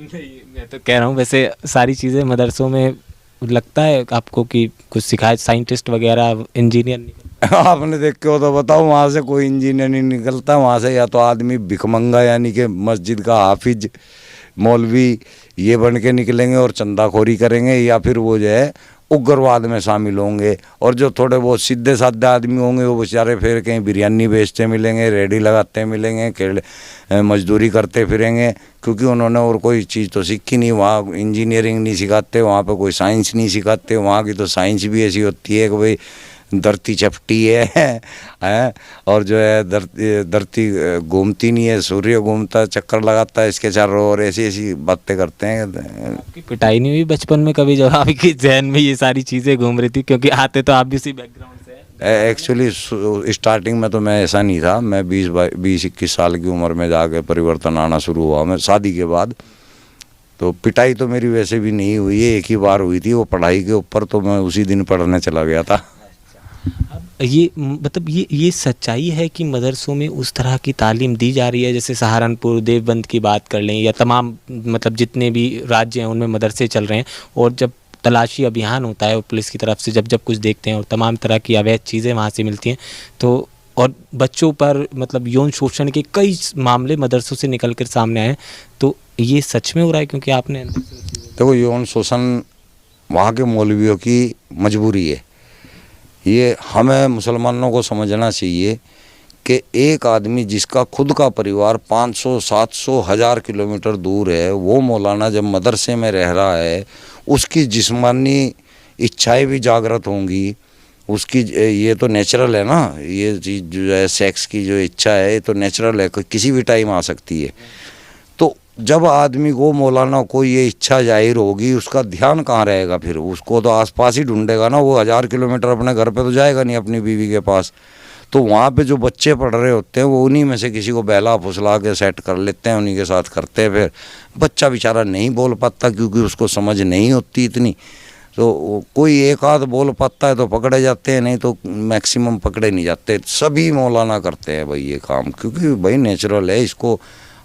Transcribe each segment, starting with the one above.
नहीं, मैं तो कह रहा हूँ वैसे सारी चीज़ें मदरसों में लगता है आपको कि कुछ सिखाए, साइंटिस्ट वगैरह, इंजीनियर निकल। आपने देख के हो तो बताओ, वहाँ से कोई इंजीनियर नहीं निकलता। वहाँ से या तो आदमी भिखमंगा यानी कि मस्जिद का हाफिज, मौलवी ये बन के निकलेंगे और चंदाखोरी करेंगे, या फिर वो जो है उग्रवाद में शामिल होंगे। और जो थोड़े बहुत सीधे साधे आदमी होंगे वो बेचारे फिर कहीं बिरयानी बेचते मिलेंगे, रेडी लगाते मिलेंगे, मजदूरी करते फिरेंगे, क्योंकि उन्होंने और कोई चीज़ तो सीखी नहीं। वहाँ इंजीनियरिंग नहीं सिखाते, वहाँ पे कोई साइंस नहीं सिखाते। वहाँ की तो साइंस भी ऐसी होती है कि भाई धरती चपटी है और जो है धरती घूमती नहीं है, सूर्य घूमता है, चक्कर लगाता है इसके चारों, और ऐसी ऐसी बातें करते हैं। आपकी पिटाई नहीं हुई बचपन में कभी जब आपकी जहन में ये सारी चीज़ें घूम रही थी, क्योंकि आते तो आप भी उसी बैकग्राउंड से हैं? एक्चुअली स्टार्टिंग में तो मैं ऐसा नहीं था। मैं 20-21 साल की उम्र में जाके परिवर्तन आना शुरू हुआ मैं शादी के बाद। तो पिटाई तो मेरी वैसे भी नहीं हुई है, एक ही बार हुई थी, वो पढ़ाई के ऊपर, तो मैं उसी दिन पढ़ने चला गया था। अब ये मतलब ये सच्चाई है कि मदरसों में उस तरह की तालीम दी जा रही है, जैसे सहारनपुर, देवबंद की बात कर लें, या तमाम मतलब जितने भी राज्य हैं उनमें मदरसे चल रहे हैं, और जब तलाशी अभियान होता है पुलिस की तरफ से, जब जब कुछ देखते हैं और तमाम तरह की अवैध चीज़ें वहाँ से मिलती हैं, तो और बच्चों पर मतलब यौन शोषण के कई मामले मदरसों से निकल कर सामने आए, तो ये सच में हो रहा है? क्योंकि आपने अंदर से देखो, यौन शोषण वहाँ के मौलवियों की मजबूरी है। ये हमें मुसलमानों को समझना चाहिए कि एक आदमी जिसका खुद का परिवार 500, 700, 1000 किलोमीटर दूर है, वो मौलाना जब मदरसे में रह रहा है, उसकी जिस्मानी इच्छाएं भी जागृत होंगी। उसकी ये तो नेचुरल है ना, ये चीज़ जो है सेक्स की जो इच्छा है, ये तो नेचुरल है, किसी भी टाइम आ सकती है। तो जब आदमी को, मौलाना को ये इच्छा जाहिर होगी, उसका ध्यान कहाँ रहेगा फिर? उसको तो आसपास ही ढूंढेगा ना, वो 1000 किलोमीटर अपने घर पे तो जाएगा नहीं अपनी बीवी के पास। तो वहाँ पे जो बच्चे पढ़ रहे होते हैं वो उन्हीं में से किसी को बहला फुसला के सेट कर लेते हैं, उन्हीं के साथ करते हैं। फिर बच्चा बेचारा नहीं बोल पाता क्योंकि उसको समझ नहीं होती इतनी, तो कोई एक आध बोल पाता है तो पकड़े जाते हैं, नहीं तो मैक्सिमम पकड़े नहीं जाते। सभी मौलाना करते हैं भाई ये काम, क्योंकि भाई नेचुरल है, इसको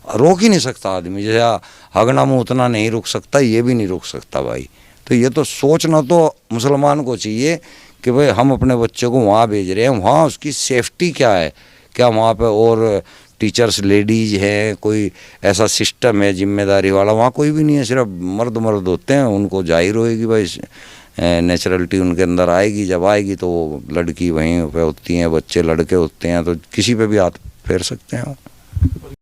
रोक ही नहीं सकता आदमी। जैसे हगना मुँह उतना नहीं रुक सकता, ये भी नहीं रुक सकता भाई। तो ये तो सोचना तो मुसलमान को चाहिए कि भाई हम अपने बच्चों को वहाँ भेज रहे हैं, वहाँ उसकी सेफ्टी क्या है, क्या वहाँ पे और टीचर्स लेडीज हैं, कोई ऐसा सिस्टम है जिम्मेदारी वाला? वहाँ कोई भी नहीं है, सिर्फ मर्द मर्द होते हैं। उनको जाहिर होएगी भाई, नेचुरलिटी उनके अंदर आएगी, जब आएगी तो लड़की वहीं पे होती हैं, बच्चे लड़के होते हैं, तो किसी पे भी हाथ फेर सकते हैं।